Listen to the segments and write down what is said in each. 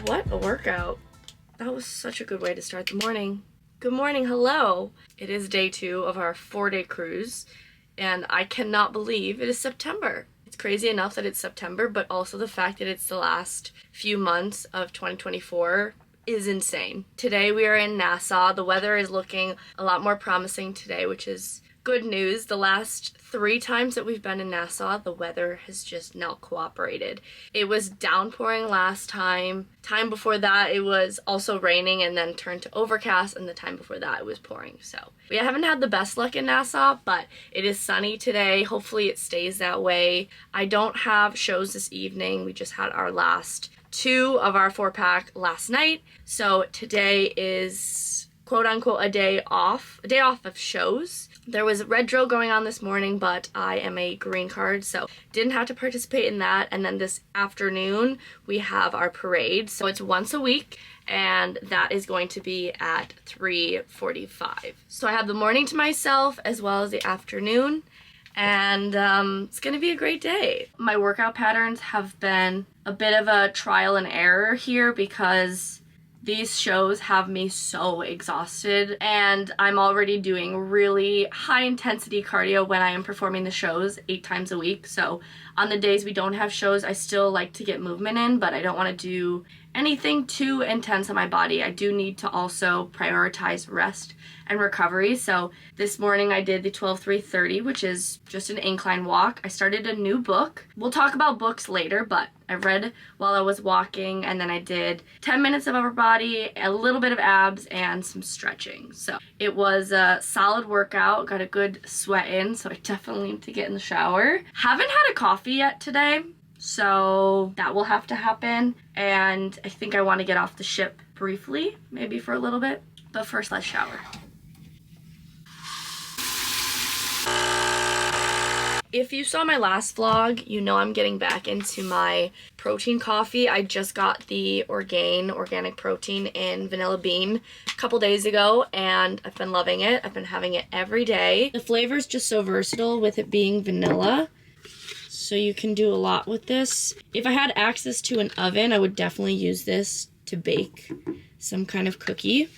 What a workout. That was such a good way to start the morning. Good morning, hello. It is day 2 of our 4-day cruise, and I cannot believe it is September. It's crazy enough that it's September, but also the fact that it's the last few months of 2024 is insane. Today we are in Nassau. The weather is looking a lot more promising today, which is good news. The last 3 times that we've been in Nassau, the weather has just not cooperated. It was downpouring last time. Time before that, it was also raining and then turned to overcast, and the time before that, it was pouring. So we haven't had the best luck in Nassau, but it is sunny today. Hopefully it stays that way. I don't have shows this evening. We just had our last 2 of our 4-pack last night. So today is quote unquote a day off of shows. There was a red drill going on this morning, but I am a green card, so didn't have to participate in that. And then this afternoon, we have our parade. So it's once a week, and that is going to be at 3:45. So I have the morning to myself as well as the afternoon, and it's gonna be a great day. My workout patterns have been a bit of a trial and error here because these shows have me so exhausted, and I'm already doing really high intensity cardio when I am performing the shows 8 times a week. So on the days we don't have shows, I still like to get movement in, but I don't want to do anything too intense on my body. I do need to also prioritize rest and recovery. So this morning I did the 12-3-30, which is just an incline walk. I started a new book. We'll talk about books later, but I read while I was walking, and then I did 10 minutes of upper body, a little bit of abs, and some stretching. So it was a solid workout, got a good sweat in, so I definitely need to get in the shower. Haven't had a coffee yet today, so that will have to happen. And I think I want to get off the ship briefly, maybe for a little bit. But first, let's shower. If you saw my last vlog, you know I'm getting back into my protein coffee. I just got the organic protein in vanilla bean a couple days ago, and I've been loving it. I've been having it every day. The flavor is just so versatile with it being vanilla, so you can do a lot with this. If I had access to an oven, I would definitely use this to bake some kind of cookie.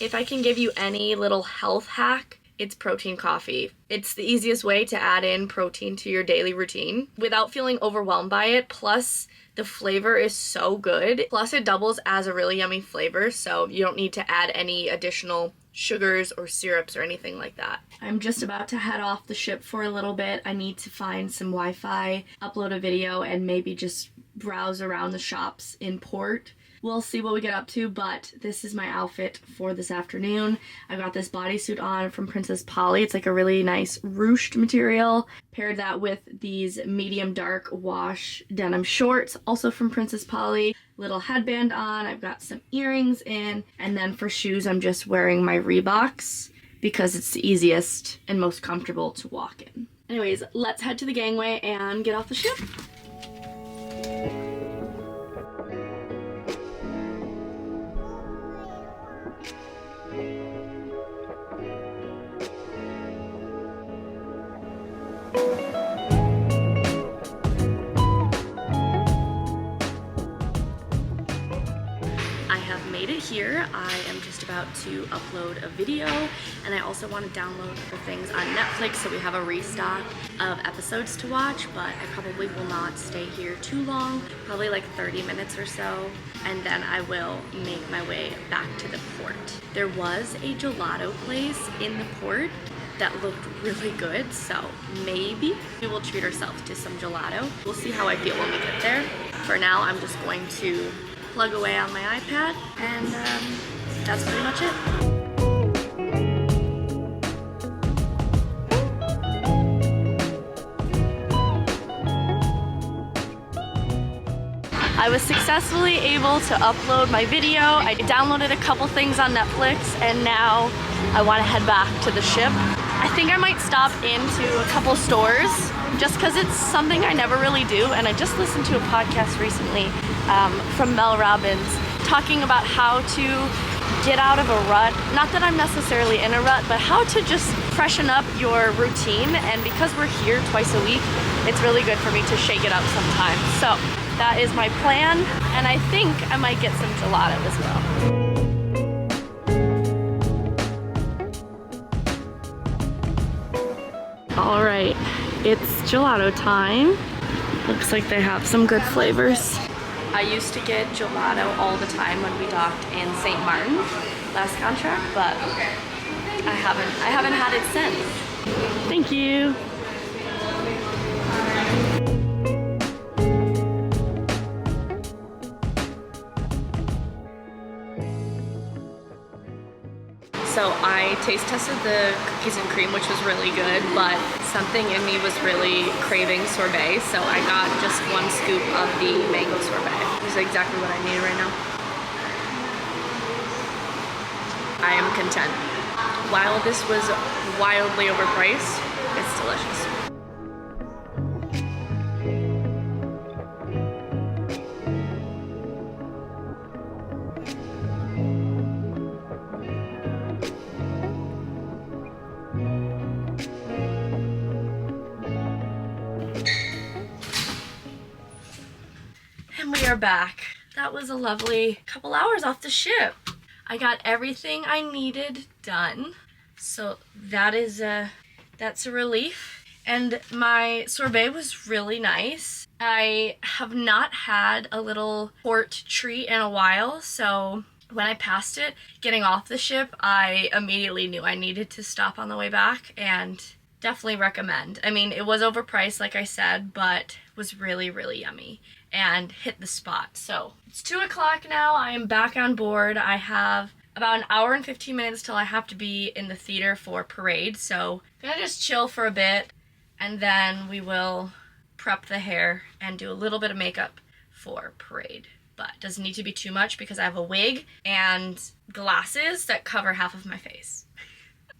If I can give you any little health hack, it's protein coffee. It's the easiest way to add in protein to your daily routine without feeling overwhelmed by it. Plus, the flavor is so good. Plus, it doubles as a really yummy flavor, so you don't need to add any additional sugars or syrups or anything like that. I'm just about to head off the ship for a little bit. I need to find some Wi-Fi, upload a video, and maybe just browse around the shops in port. We'll see what we get up to, but this is my outfit for this afternoon. I've got this bodysuit on from Princess Polly. It's like a really nice ruched material. Paired that with these medium dark wash denim shorts, also from Princess Polly. Little headband on. I've got some earrings in. And then for shoes, I'm just wearing my Reeboks because it's the easiest and most comfortable to walk in. Anyways, let's head to the gangway and get off the ship. Here, I am just about to upload a video, and I also want to download the things on Netflix so we have a restock of episodes to watch, but I probably will not stay here too long, probably like 30 minutes or so, and then I will make my way back to the port. There was a gelato place in the port that looked really good, so maybe we will treat ourselves to some gelato. We'll see how I feel when we get there. For now, I'm just going to plug away on my iPad, and that's pretty much it. I was successfully able to upload my video. I downloaded a couple things on Netflix, and now I want to head back to the ship. I think I might stop into a couple stores just because it's something I never really do. And I just listened to a podcast recently from Mel Robbins talking about how to get out of a rut. Not that I'm necessarily in a rut, but how to just freshen up your routine. And because we're here twice a week, it's really good for me to shake it up sometimes. So that is my plan, and I think I might get some gelato as well. All right, it's gelato time. Looks like they have some good flavors. I used to get gelato all the time when we docked in St. Martin last contract, but I haven't had it since. Thank you. So I taste tested the cookies and cream, which was really good, but something in me was really craving sorbet, so I got just one scoop of the mango sorbet. This is exactly what I need right now. I am content. While this was wildly overpriced, it's delicious. And we are back. That was a lovely couple hours off the ship. I got everything I needed done, so that's a relief. And my sorbet was really nice. I have not had a little port treat in a while, so when I passed it getting off the ship, I immediately knew I needed to stop on the way back, and definitely recommend. I mean, it was overpriced like I said, but was really, really yummy and hit the spot. So it's 2 o'clock now. I am back on board. I have about an hour and 15 minutes till I have to be in the theater for parade. So I'm gonna just chill for a bit, and then we will prep the hair and do a little bit of makeup for parade. But it doesn't need to be too much because I have a wig and glasses that cover half of my face.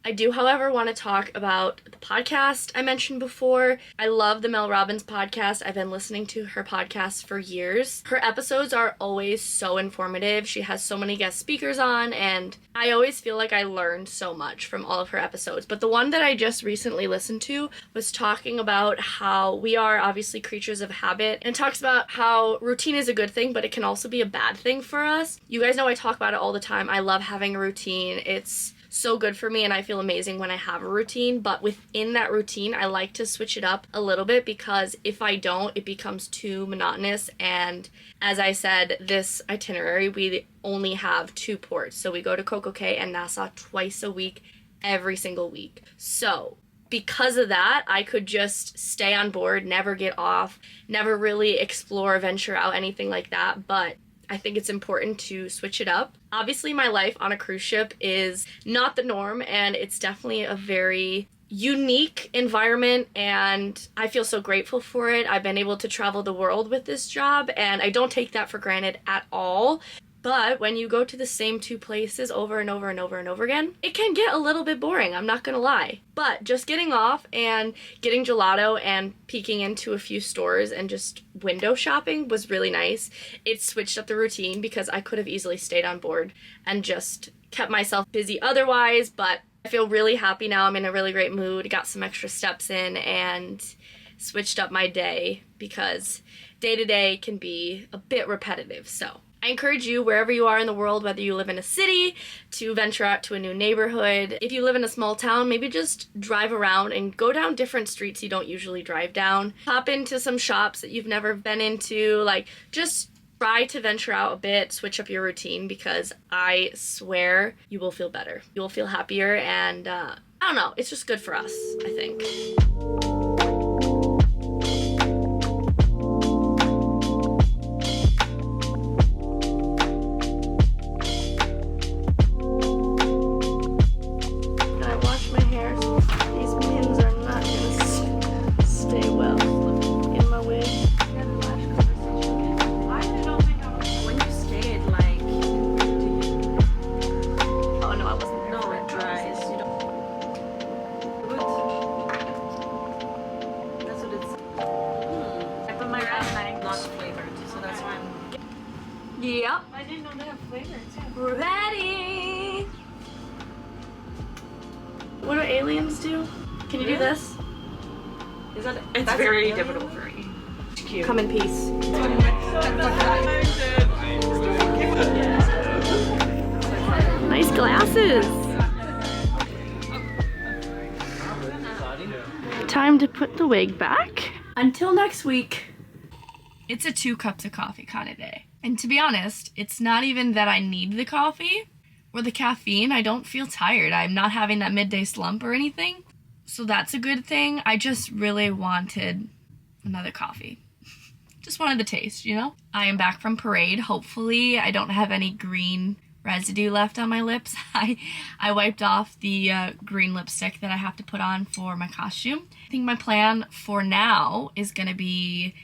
I do, however, want to talk about the podcast I mentioned before. I love the Mel Robbins podcast. I've been listening to her podcast for years. Her episodes are always so informative. She has so many guest speakers on, and I always feel like I learned so much from all of her episodes. But the one that I just recently listened to was talking about how we are obviously creatures of habit, and talks about how routine is a good thing, but it can also be a bad thing for us. You guys know I talk about it all the time. I love having a routine. It's so good for me, and I feel amazing when I have a routine, but within that routine I like to switch it up a little bit, because if I don't, it becomes too monotonous. And as I said, this itinerary, we only have 2 ports, so we go to Coco Cay and Nassau twice a week, every single week. So because of that, I could just stay on board, never get off, never really explore, venture out, anything like that. But I think it's important to switch it up. Obviously, my life on a cruise ship is not the norm, and it's definitely a very unique environment, and I feel so grateful for it. I've been able to travel the world with this job, and I don't take that for granted at all. But when you go to the same 2 places over and over and over and over again, it can get a little bit boring, I'm not gonna lie. But just getting off and getting gelato and peeking into a few stores and just window shopping was really nice. It switched up the routine because I could have easily stayed on board and just kept myself busy otherwise, but I feel really happy now. I'm in a really great mood, got some extra steps in, and switched up my day because day-to-day can be a bit repetitive. So I encourage you, wherever you are in the world, whether you live in a city, to venture out to a new neighborhood. If you live in a small town, maybe just drive around and go down different streets you don't usually drive down. Hop into some shops that you've never been into. Like, just try to venture out a bit, switch up your routine, because I swear you will feel better. You will feel happier, and I don't know, it's just good for us, I think. What do aliens do? Can you do this? Is that? It's very difficult for me. It's cute. Come in peace. Nice glasses. Time to put the wig back. Until next week. It's a 2 cups of coffee kind of day. And to be honest, it's not even that I need the coffee or the caffeine. I don't feel tired. I'm not having that midday slump or anything. So that's a good thing. I just really wanted another coffee. Just wanted the taste, you know? I am back from parade. Hopefully I don't have any green residue left on my lips. I wiped off the green lipstick that I have to put on for my costume. I think my plan for now is gonna be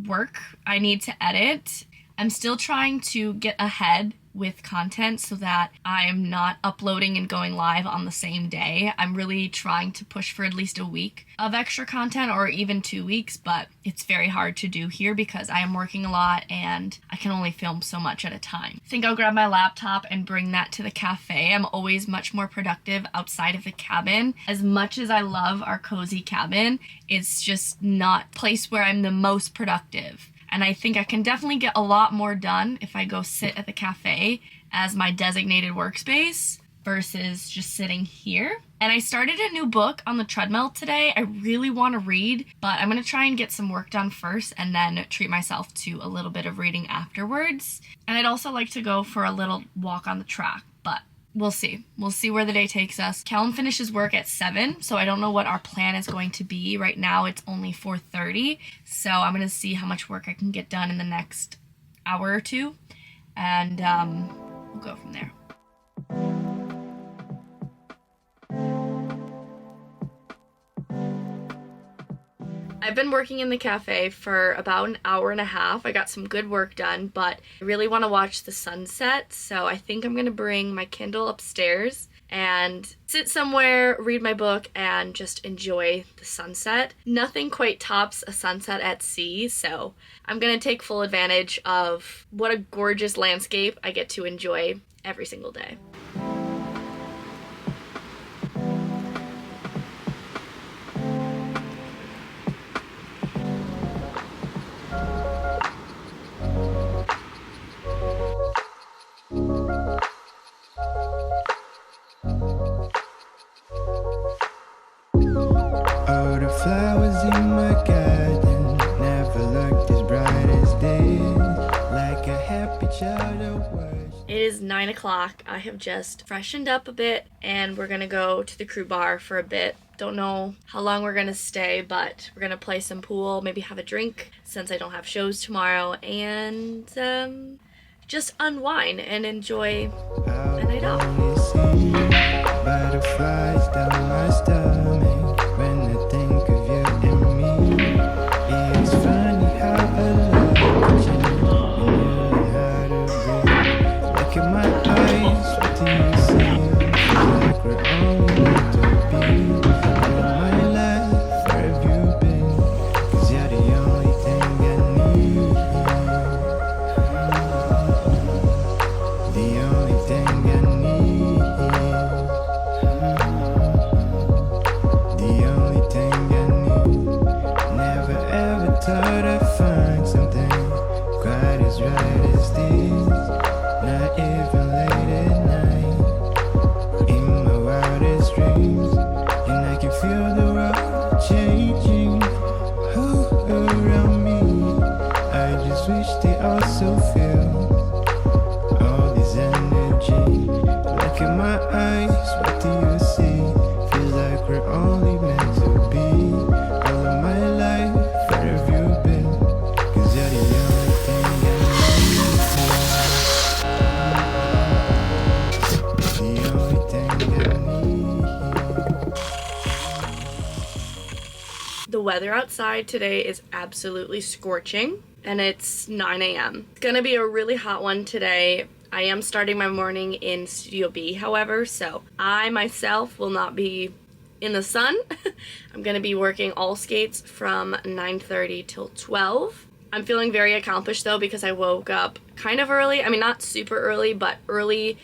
work. I need to edit. I'm still trying to get ahead with content so that I'm not uploading and going live on the same day. I'm really trying to push for at least a week of extra content or even 2 weeks, but it's very hard to do here because I am working a lot and I can only film so much at a time. I think I'll grab my laptop and bring that to the cafe. I'm always much more productive outside of the cabin. As much as I love our cozy cabin, it's just not a place where I'm the most productive. And I think I can definitely get a lot more done if I go sit at the cafe as my designated workspace versus just sitting here. And I started a new book on the treadmill today. I really want to read, but I'm going to try and get some work done first and then treat myself to a little bit of reading afterwards. And I'd also like to go for a little walk on the track, but we'll see. We'll see where the day takes us. Callum finishes work at 7, so I don't know what our plan is going to be. Right now it's only 4:30, so I'm gonna see how much work I can get done in the next hour or two, and we'll go from there. I've been working in the cafe for about an hour and a half. I got some good work done, but I really want to watch the sunset, so I think I'm going to bring my Kindle upstairs and sit somewhere, read my book, and just enjoy the sunset. Nothing quite tops a sunset at sea, so I'm going to take full advantage of what a gorgeous landscape I get to enjoy every single day. Flowers in my garden never looked as bright as this, like a happy child of worship. It is 9 o'clock. I have just freshened up a bit and we're gonna go to the crew bar for a bit. Don't know how long we're gonna stay, but we're gonna play some pool, maybe have a drink since I don't have shows tomorrow, and just unwind and enjoy a night out. Butterflies down my stomach when I think of you and me. It's funny how a love can change when you learn how to breathe. Look at my eyes, what do you see? Like we're only meant to be. All my life, where have you been? 'Cause you're the only thing I need. The only thing I need. The only thing I need. Never ever thought I'd find something quite as right as this. Not even late at night, in my wildest dreams. And I can feel the world changing around me. I just wish they also feel all this energy. Look at my eyes, what do you see? Feels like we're only meant to be. All of my life, where have you been? 'Cause you're the only thing I need. The only thing I need. The weather outside today is absolutely scorching and it's 9 a.m. It's gonna be a really hot one today. I am starting my morning in Studio B, however, so I myself will not be in the sun. I'm gonna be working all skates from 9:30 till 12. I'm feeling very accomplished though because I woke up kind of early. I mean, not super early, but early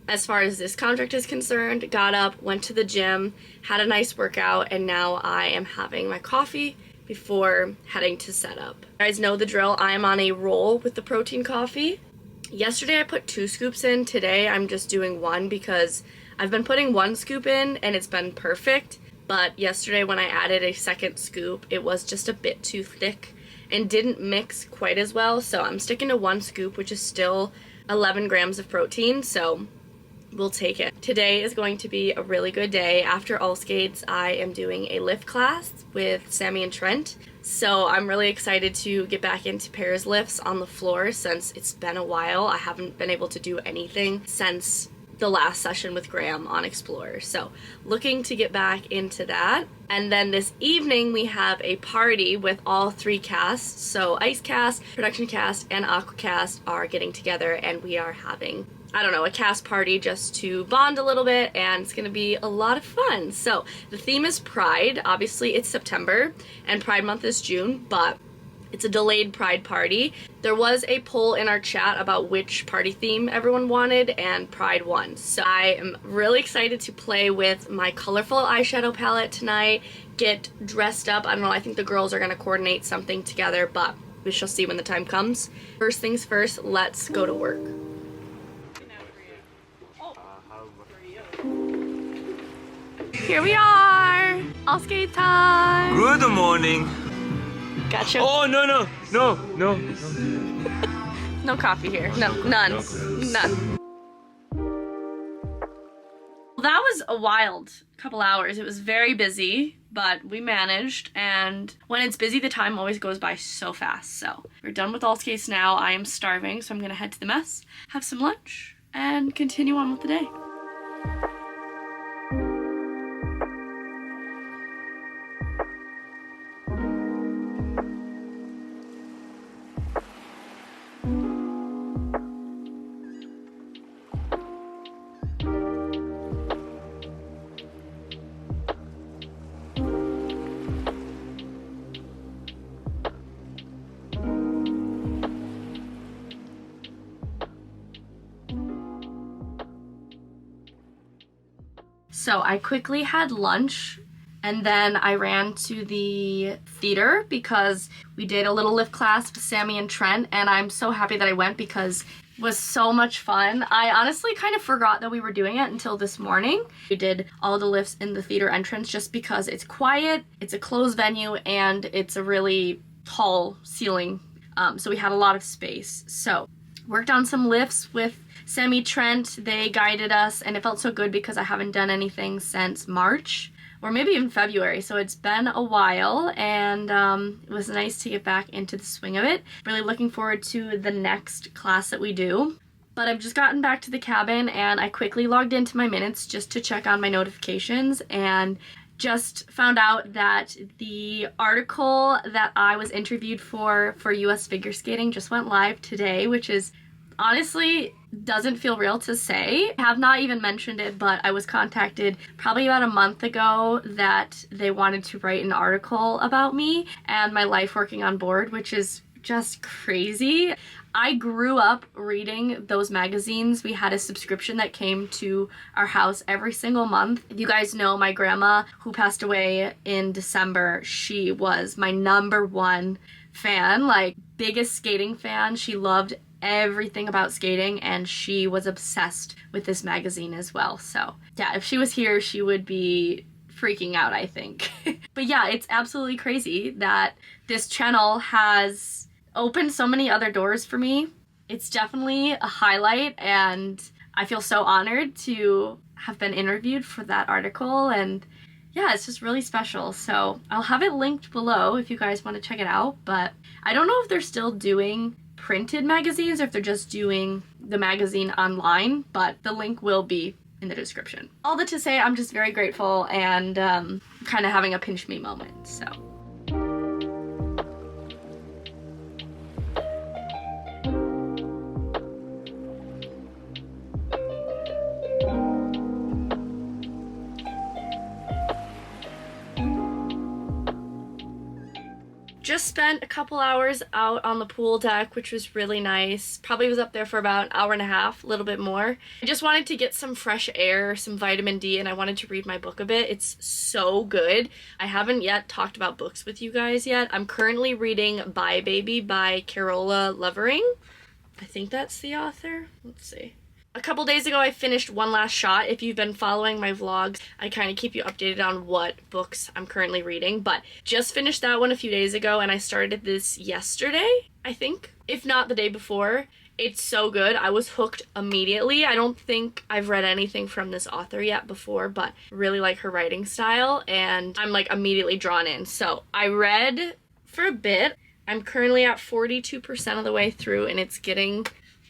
as far as this contract is concerned, got up, went to the gym, had a nice workout, and now I am having my coffee before heading to setup. You guys know the drill. I am on a roll with the protein coffee. Yesterday I put 2 scoops in. Today I'm just doing 1 because I've been putting 1 scoop in and it's been perfect. But yesterday when I added a second scoop, it was just a bit too thick and didn't mix quite as well. So I'm sticking to 1 scoop, which is still 11 grams of protein. So we'll take it. Today is going to be a really good day. After all skates, I am doing a lift class with Sammy and Trent. So I'm really excited to get back into pairs lifts on the floor since it's been a while. I haven't been able to do anything since the last session with Graham on Explorer. So looking to get back into that. And then this evening we have a party with all 3 casts. So Ice Cast, Production Cast, and Aqua Cast are getting together and we are having, I don't know, a cast party just to bond a little bit, and it's gonna be a lot of fun. So the theme is Pride. Obviously it's September and Pride Month is June, but it's a delayed Pride party. There was a poll in our chat about which party theme everyone wanted, and Pride won. So I am really excited to play with my colorful eyeshadow palette tonight, get dressed up. I don't know, I think the girls are gonna coordinate something together, but we shall see when the time comes. First things first, let's go to work. Here we are! All skate time! Good morning. Gotcha. Oh, no. No coffee here. No, none. None. That was a wild couple hours. It was very busy, but we managed, and when it's busy, the time always goes by so fast. So we're done with all skates now. I am starving, so I'm gonna head to the mess, have some lunch, and continue on with the day. So I quickly had lunch and then I ran to the theater because we did a little lift class with Sammy and Trent, and I'm so happy that I went because it was so much fun. I honestly kind of forgot that we were doing it until this morning. We did all the lifts in the theater entrance just because it's quiet, it's a closed venue, and it's a really tall ceiling, so we had a lot of space. So worked on some lifts with Sammy, Trent. They guided us, and it felt so good because I haven't done anything since March or maybe even February, so it's been a while, and it was nice to get back into the swing of it. Really looking forward to the next class that we do. But I've just gotten back to the cabin and I quickly logged into my minutes just to check on my notifications, and just found out that the article that I was interviewed for US Figure Skating just went live today, which is honestly doesn't feel real to say. I have not even mentioned it, but I was contacted probably about a month ago that they wanted to write an article about me and my life working on board, which is just crazy. I grew up reading those magazines. We had a subscription that came to our house every single month. You guys know my grandma, who passed away in December, she was my #1 fan, like biggest skating fan. She loved everything about skating and she was obsessed with this magazine as well. So yeah, if she was here, she would be freaking out, I think. But yeah, it's absolutely crazy that this channel has opened so many other doors for me. It's definitely a highlight, and I feel so honored to have been interviewed for that article, and yeah, it's just really special. So I'll have it linked below if you guys want to check it out, but I don't know if they're still doing printed magazines or if they're just doing the magazine online, but the link will be in the description. All that to say, I'm just very grateful and kind of having a pinch me moment, so. just spent a couple hours out on the pool deck, which was really nice. Probably was up there for about an hour and a half, a little bit more. I just wanted to get some fresh air, some vitamin D, and I wanted to read my book a bit. It's so good. I haven't yet talked about books with you guys yet. I'm currently reading Bye Baby by Carola Levering. I think that's the author. Let's see. A couple days ago, I finished One Last Shot. If you've been following my vlogs, I kind of keep you updated on what books I'm currently reading, but just finished that one a few days ago, and I started this yesterday, I think, if not the day before. It's so good. I was hooked immediately. I don't think I've read anything from this author yet before, but really like her writing style, and I'm like immediately drawn in. So I read for a bit. I'm currently at 42% of the way through, and it's getting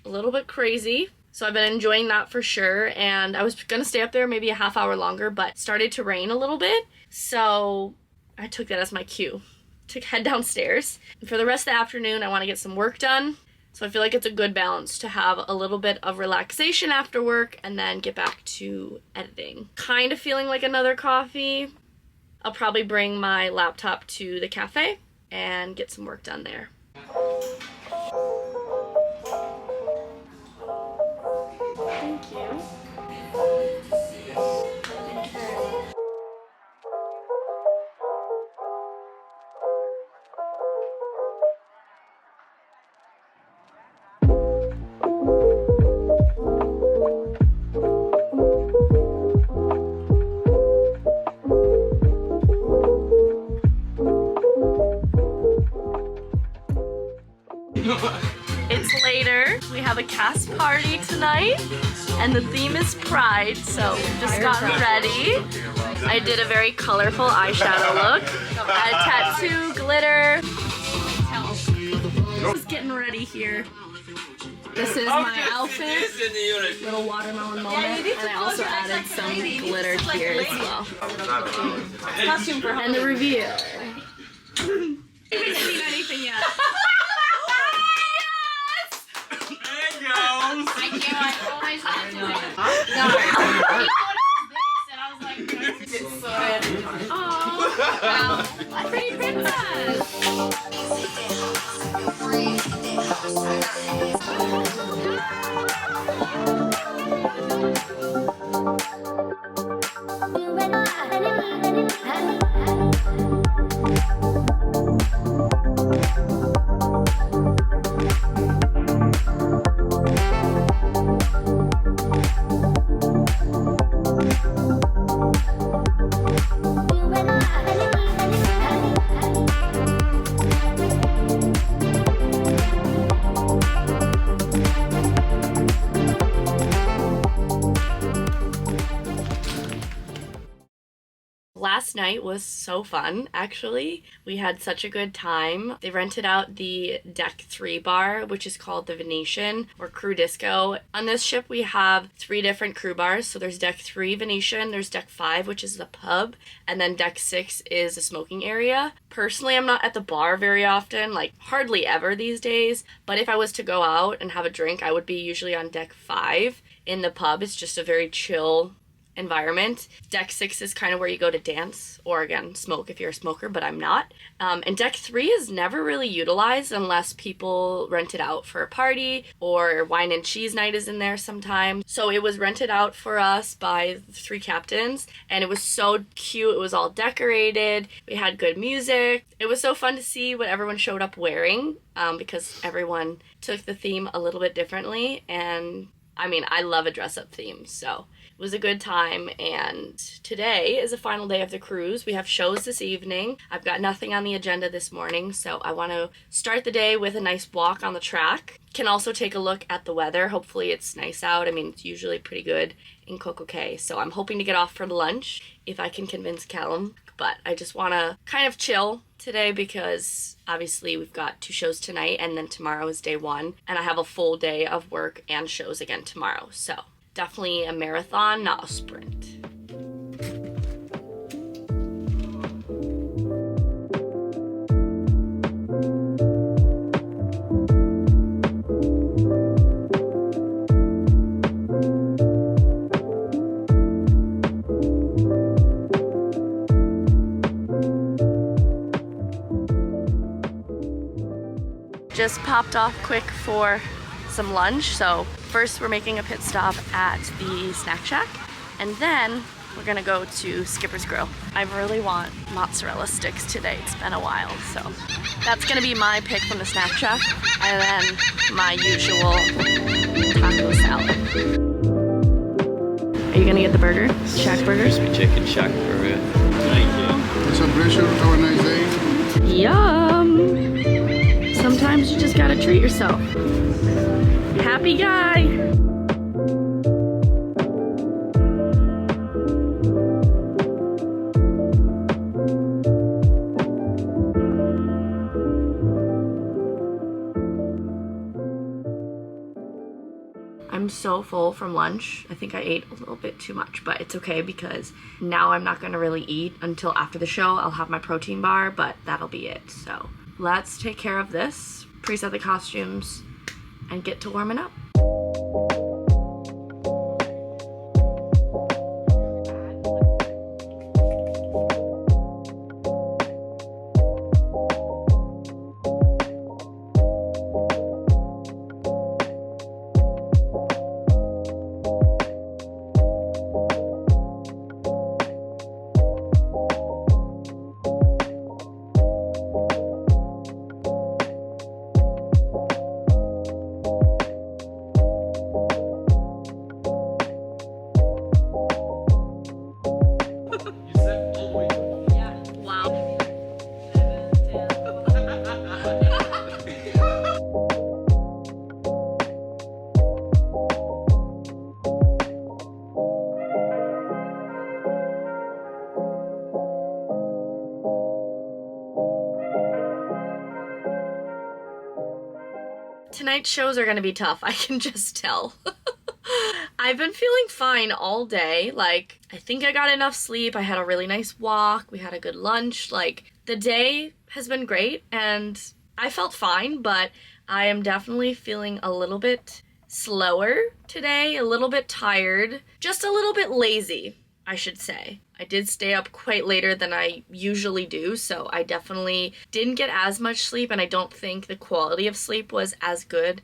a little bit crazy. So I've been enjoying that for sure, and I was gonna stay up there maybe a half hour longer, but it started to rain a little bit, so I took that as my cue to head downstairs. And for the rest of the afternoon, I want to get some work done, so I feel like it's a good balance to have a little bit of relaxation after work and then get back to editing. Kind of feeling like another coffee. I'll probably bring my laptop to the cafe and get some work done there. Thank you. It's later. We have a cast party tonight, and the theme is Pride, so we've just gotten ready. I did a very colorful eyeshadow look. A tattoo, glitter. Just getting ready here. This is my outfit. Little watermelon moment, and I also added some glitter here as well. Costume for and the reveal. I haven't seen anything yet. I can't always and I was like, it's so good. Oh, wow. Pretty princess. Last night was so fun, actually. We had such a good time. They rented out the Deck 3 bar, which is called the Venetian or Crew Disco. On this ship, we have 3 different crew bars. So there's Deck 3 Venetian, there's Deck 5, which is the pub, and then Deck 6 is the smoking area. Personally, I'm not at the bar very often, like hardly ever these days, but if I was to go out and have a drink, I would be usually on Deck 5. In the pub, it's just a very chill environment. Deck 6 is kind of where you go to dance or again smoke if you're a smoker, but I'm not. And Deck 3 is never really utilized unless people rent it out for a party, or wine and cheese night is in there sometimes. So it was rented out for us by the 3 captains, and it was so cute. It was all decorated. We had good music. It was so fun to see what everyone showed up wearing, because everyone took the theme a little bit differently, and I mean, I love a dress-up theme, so it was a good time. And today is the final day of the cruise. We have shows this evening. I've got nothing on the agenda this morning, so I want to start the day with a nice walk on the track. Can also take a look at the weather. Hopefully it's nice out. I mean, it's usually pretty good in Coco Cay, so I'm hoping to get off for lunch if I can convince Callum. But I just want to kind of chill today because obviously we've got 2 shows tonight, and then tomorrow is day 1, and I have a full day of work and shows again tomorrow. So definitely a marathon, not a sprint. just popped off quick for some lunch. So first we're making a pit stop at the snack shack, and then we're gonna go to Skipper's Grill. I really want mozzarella sticks today. It's been a while, so that's gonna be my pick from the snack shack, and then my usual taco salad. Are you gonna get the burger? Shack burger? Crispy chicken shack burger. Thank you. It's a pleasure. Have a nice day. Yum! Sometimes you just gotta treat yourself. Happy guy! I'm so full from lunch. I think I ate a little bit too much, but it's okay because now I'm not gonna really eat until after the show. I'll have my protein bar, but that'll be it. So let's take care of this, preset the costumes, and get to warming up. Tonight's shows are gonna be tough, I can just tell. I've been feeling fine all day. Like, I think I got enough sleep. I had a really nice walk. We had a good lunch. Like, the day has been great and I felt fine, but I am definitely feeling a little bit slower today, a little bit tired, just a little bit lazy, I should say. I did stay up quite later than I usually do, so I definitely didn't get as much sleep, and I don't think the quality of sleep was as good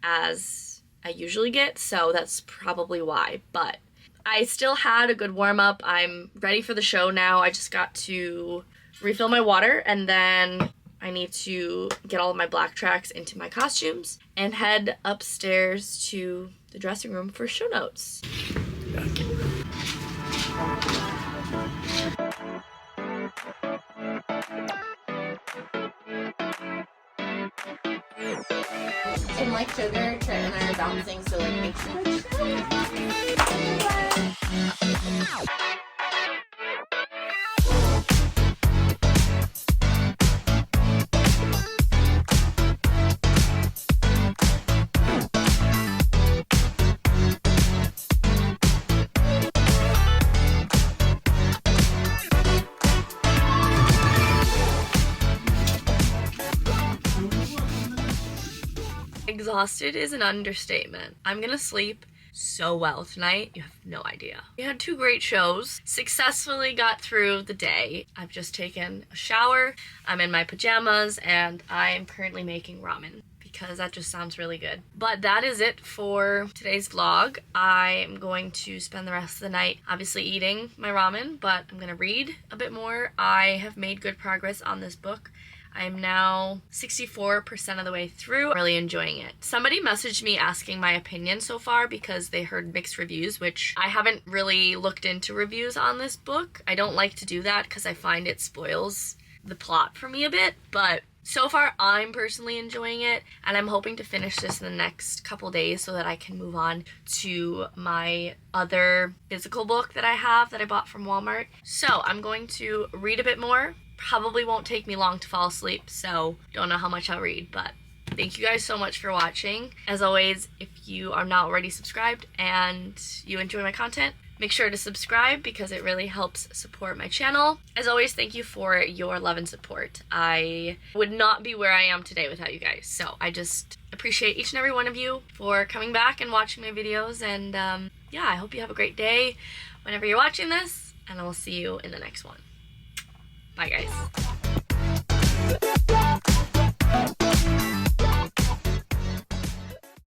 as I usually get, so that's probably why. But I still had a good warm-up. I'm ready for the show now. I just got to refill my water, and then I need to get all of my black tracks into my costumes and head upstairs to the dressing room for show notes. And like sugar, Trent and I are bouncing, so like make sure. Exhausted is an understatement. I'm gonna sleep so well tonight, you have no idea. We had 2 great shows, successfully got through the day. I've just taken a shower, I'm in my pajamas, and I am currently making ramen because that just sounds really good. But that is it for today's vlog. I am going to spend the rest of the night obviously eating my ramen, but I'm gonna read a bit more. I have made good progress on this book. I'm now 64% of the way through. I'm really enjoying it. Somebody messaged me asking my opinion so far because they heard mixed reviews, which I haven't really looked into reviews on this book. I don't like to do that because I find it spoils the plot for me a bit, but so far I'm personally enjoying it, and I'm hoping to finish this in the next couple days so that I can move on to my other physical book that I have that I bought from Walmart. So I'm going to read a bit more. Probably won't take me long to fall asleep, so don't know how much I'll read, but thank you guys so much for watching. As always, if you are not already subscribed and you enjoy my content, make sure to subscribe because it really helps support my channel. As always, thank you for your love and support. I would not be where I am today without you guys, so I just appreciate each and every one of you for coming back and watching my videos, and yeah, I hope you have a great day whenever you're watching this, and I will see you in the next one. Bye, guys.